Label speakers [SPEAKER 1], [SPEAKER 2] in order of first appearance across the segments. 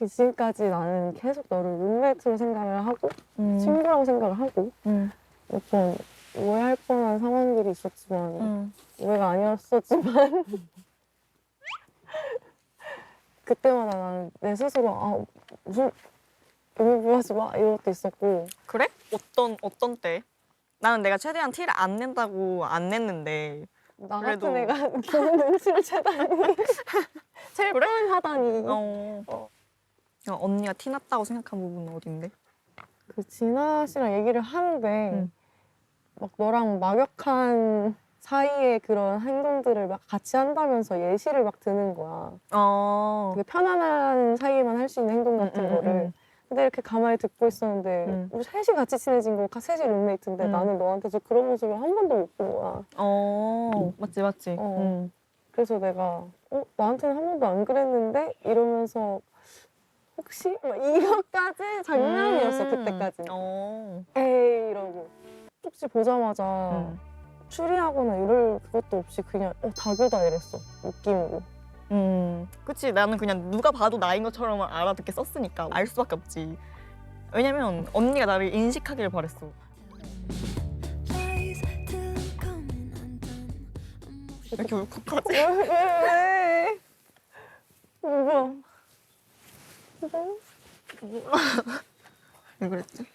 [SPEAKER 1] 솔직히 지금까지 나는 계속 너를 룸메이트로 생각을 하고 친구라고 생각을 하고 몇 번 오해할 뻔한 상황들이 있었지만 오해가 아니었었지만 그때마다 나는 내 스스로 아 무슨 의미부여하지 마 이런 것도 있었고.
[SPEAKER 2] 그래? 어떤 때? 나는 내가 최대한 티를 안 낸다고 안 냈는데
[SPEAKER 1] 나
[SPEAKER 2] 그래도-
[SPEAKER 1] 같은 애가 기분 눈치를 채다니 제일
[SPEAKER 2] 그래?
[SPEAKER 1] 뻔하다니.
[SPEAKER 2] 언니가 티 났다고 생각한 부분은 어딘데?
[SPEAKER 1] 그 진아 씨랑 얘기를 하는데 막 너랑 막역한 사이에 그런 행동들을 막 같이 한다면서 예시를 막 드는 거야. 되게 편안한 사이에만 할 수 있는 행동 같은 거를. 근데 이렇게 가만히 듣고 있었는데 우리 셋이 같이 친해진 거 셋이 룸메이트인데 나는 너한테서 그런 모습을 한 번도 못 본 거야.
[SPEAKER 2] 맞지.
[SPEAKER 1] 그래서 내가 나한테는 한 번도 안 그랬는데 이러면서 혹시? 막 이것까지 장난이었어 그때까지는. 에이 이러고 혹시 보자마자 추리하거나 이럴 그것도 없이 그냥 다교다 이랬어 느낌으로.
[SPEAKER 2] 그치. 나는 그냥 누가 봐도 나인 것처럼 알아듣게 썼으니까 알 수밖에 없지. 왜냐면 언니가 나를 인식하기를 바랬어. 왜 이렇게 울컥하지?
[SPEAKER 1] 왜? 뭐야?
[SPEAKER 2] 왜 그랬지?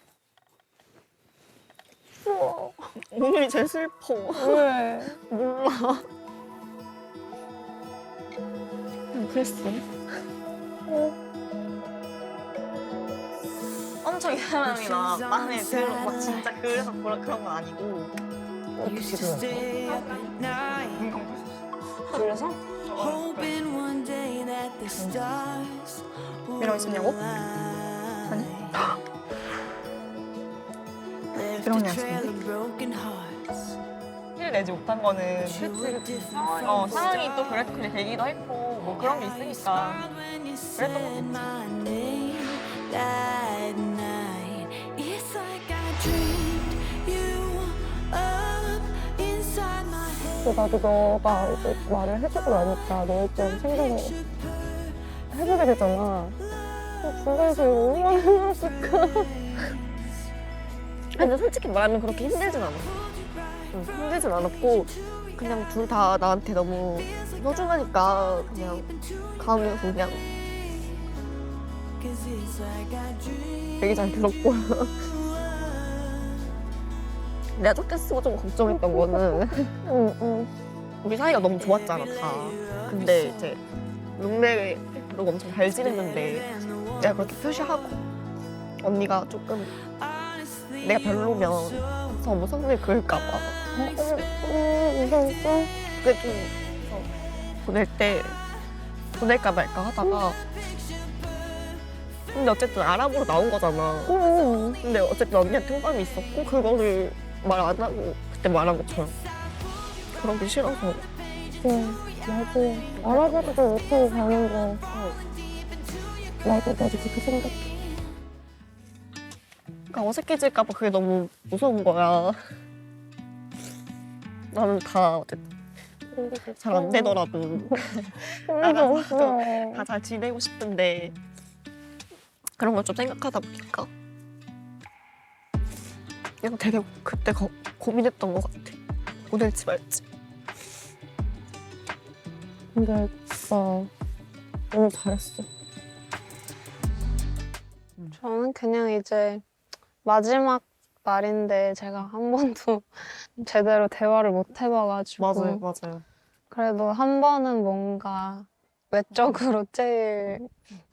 [SPEAKER 1] 추워.
[SPEAKER 2] 오늘이 제일 슬퍼.
[SPEAKER 1] 왜?
[SPEAKER 2] 몰라. 그랬어. 엄청 이 사람이 나 마음에 들어. 막 진짜 그래서 그런 건 아니고.
[SPEAKER 1] 어떻게 들었어?
[SPEAKER 2] 그래서? 이러고 있었냐고? 아니. 이런 게 아닌데? 힐 내지 못한 거는 상황이 또 그렇게 되기도 했고 뭐 그런 게 있으니까 그랬던 거겠지.
[SPEAKER 1] 나도 너가 이제 말을 해주고 나니까 너의 좀 생각을 해보게 되잖아. 중간에서 이거 얼마나 힘들었을까.
[SPEAKER 2] 근데 솔직히 말하면 그렇게 힘들진 않았어. 힘들진 않았고 그냥 둘 다 나한테 너무 소중하니까 그냥 가면서 그냥 되게 잘 들었고 내가 쫓겨 쓰고 좀 걱정했던 거는 우리 사이가 너무 좋았잖아 다. 근데 이제 룸메로 엄청 잘 지냈는데 내가 그렇게 표시하고 언니가 조금 내가 별로면 너무 성질 그을까 봐
[SPEAKER 1] 무서웠어?
[SPEAKER 2] 그게 좀 보낼 때 보낼까 말까 하다가 근데 어쨌든 알아보러 나온 거잖아. 근데 어쨌든 언니한테 호감이 있었고 그거를 말 안 하고 그때 말한 것처럼 그런 게 싫어서.
[SPEAKER 1] 맞아. 알아보지도 못하고 가는 거. 나도 그렇게 생각해.
[SPEAKER 2] 그러니까 어색해질까 봐 그게 너무 무서운 거야. 나는 다 어쨌든 잘 안 되더라도 나가서 다 잘 지내고 싶은데 그런 걸 좀 생각하다 보니까 내가 되게 그때 고민했던 것 같아. 보낼지 말지.
[SPEAKER 1] 근데 진짜 너무 잘했어.
[SPEAKER 3] 저는 그냥 이제 마지막 날인데 제가 한 번도 제대로 대화를 못 해봐가지고
[SPEAKER 2] 맞아요.
[SPEAKER 3] 그래도 한 번은 뭔가 외적으로 제일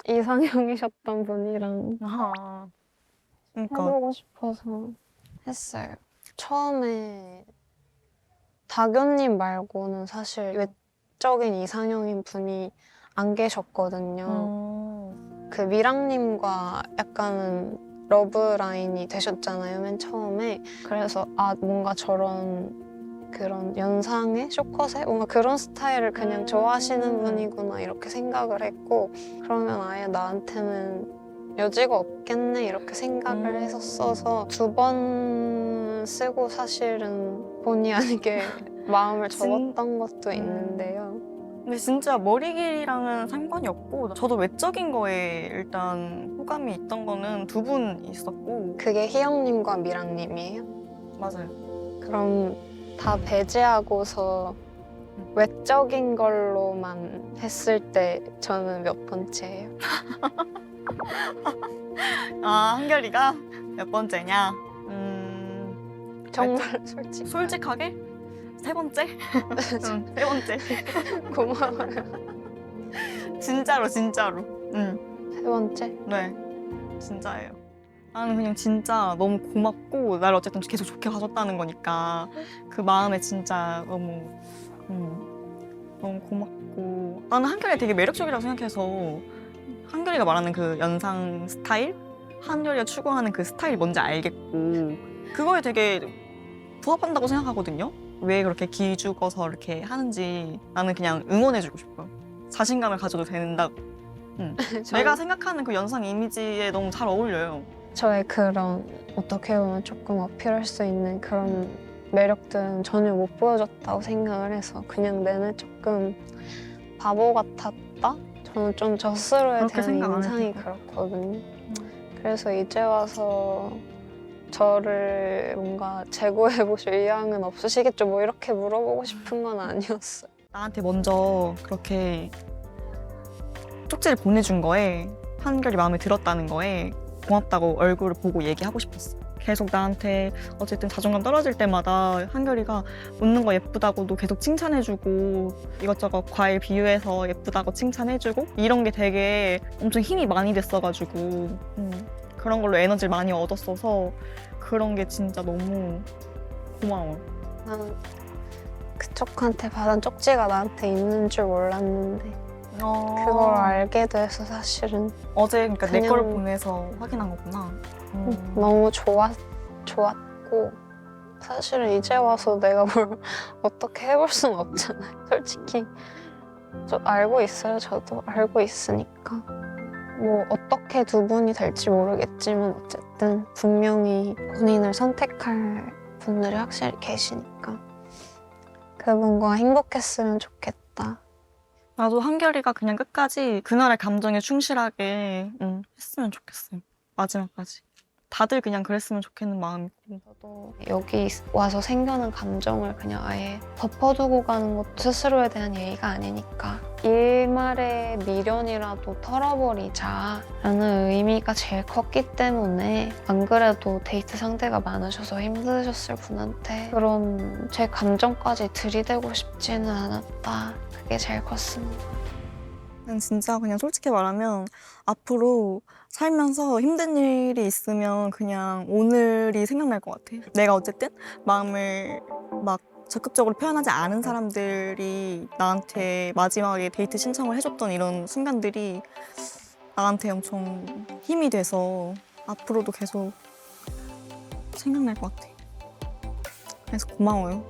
[SPEAKER 3] 이상형이셨던 분이랑
[SPEAKER 2] 그러니까
[SPEAKER 3] 해보고 싶어서 했어요. 처음에 다교님 말고는 사실 외적인 이상형인 분이 안 계셨거든요. 그 미랑님과 약간은 러브라인이 되셨잖아요, 맨 처음에. 그래서 뭔가 그런 연상의 쇼컷의 뭔가 그런 스타일을 그냥 좋아하시는 분이구나 이렇게 생각을 했고 그러면 아예 나한테는 여지가 없겠네 이렇게 생각을 했었어서 2번 쓰고 사실은 본의 아니게 마음을 접었던 것도 있는데요.
[SPEAKER 4] 근데 진짜 머리 길이랑은 상관이 없고 저도 외적인 거에 일단 호감이 있던 거는 두 분 있었고.
[SPEAKER 3] 그게 희영님과 미랑님이에요?
[SPEAKER 4] 맞아요.
[SPEAKER 3] 그럼 다 배제하고서 외적인 걸로만 했을 때 저는 몇 번째예요?
[SPEAKER 4] 아, 한결이가 몇 번째냐?
[SPEAKER 3] 정말 솔직히
[SPEAKER 4] 솔직하게? 세 번째? 응, 세 번째.
[SPEAKER 3] 고마워요.
[SPEAKER 4] 진짜로.
[SPEAKER 3] 세 번째?
[SPEAKER 4] 네, 진짜예요. 나는 그냥 진짜 너무 고맙고 날 어쨌든 계속 좋게 봐줬다는 거니까 그 마음에 진짜 너무 너무 고맙고 나는 한결이 되게 매력적이라고 생각해서 한결이가 말하는 그 연상 스타일? 한결이가 추구하는 그 스타일이 뭔지 알겠고 그거에 되게 부합한다고 생각하거든요. 왜 그렇게 기죽어서 이렇게 하는지 나는 그냥 응원해주고 싶어요. 자신감을 가져도 된다. 내가 생각하는 그 연상 이미지에 너무 잘 어울려요.
[SPEAKER 3] 저의 그런 어떻게 보면 조금 어필할 수 있는 그런 매력들은 전혀 못 보여줬다고 생각을 해서 그냥 내내 조금 바보 같았다? 저는 좀 저 스스로에
[SPEAKER 4] 그렇게
[SPEAKER 3] 대한
[SPEAKER 4] 생각 안
[SPEAKER 3] 인상이
[SPEAKER 4] 해도
[SPEAKER 3] 그렇거든요. 그래서 이제 와서 저를 뭔가 재고해 보실 의향은 없으시겠죠? 뭐 이렇게 물어보고 싶은 건 아니었어요.
[SPEAKER 4] 나한테 먼저 그렇게 쪽지를 보내준 거에 한결이 마음에 들었다는 거에 고맙다고 얼굴을 보고 얘기하고 싶었어. 계속 나한테 어쨌든 자존감 떨어질 때마다 한결이가 웃는 거 예쁘다고도 계속 칭찬해주고 이것저것 과일 비유해서 예쁘다고 칭찬해주고 이런 게 되게 엄청 힘이 많이 됐어가지고 그런 걸로 에너지를 많이 얻었어서 그런 게 진짜 너무 고마워.
[SPEAKER 3] 나는 그쪽한테 받은 쪽지가 나한테 있는 줄 몰랐는데 그걸 알게 돼서 사실은
[SPEAKER 4] 어제 그러니까 내
[SPEAKER 3] 그냥-
[SPEAKER 4] 걸 보내서 확인한 거구나.
[SPEAKER 3] 너무 좋았고 사실은 이제 와서 내가 뭘 어떻게 해볼 수는 없잖아요. 솔직히 저 알고 있어요. 저도 알고 있으니까 뭐 어떻게 두 분이 될지 모르겠지만 어쨌든 분명히 본인을 선택할 분들이 확실히 계시니까 그분과 행복했으면 좋겠다.
[SPEAKER 4] 나도 한결이가 그냥 끝까지 그날의 감정에 충실하게 했으면 좋겠어요. 마지막까지. 다들 그냥 그랬으면 좋겠는 마음이고.
[SPEAKER 3] 저도 여기 와서 생겨난 감정을 그냥 아예 덮어두고 가는 것도 스스로에 대한 예의가 아니니까 일말의 미련이라도 털어버리자라는 의미가 제일 컸기 때문에 안 그래도 데이트 상대가 많으셔서 힘드셨을 분한테 그런 제 감정까지 들이대고 싶지는 않았다. 그게 제일 컸습니다.
[SPEAKER 4] 난 진짜 그냥 솔직히 말하면 앞으로 살면서 힘든 일이 있으면 그냥 오늘이 생각날 것 같아. 내가 어쨌든 마음을 막 적극적으로 표현하지 않은 사람들이 나한테 마지막에 데이트 신청을 해줬던 이런 순간들이 나한테 엄청 힘이 돼서 앞으로도 계속 생각날 것 같아. 그래서 고마워요.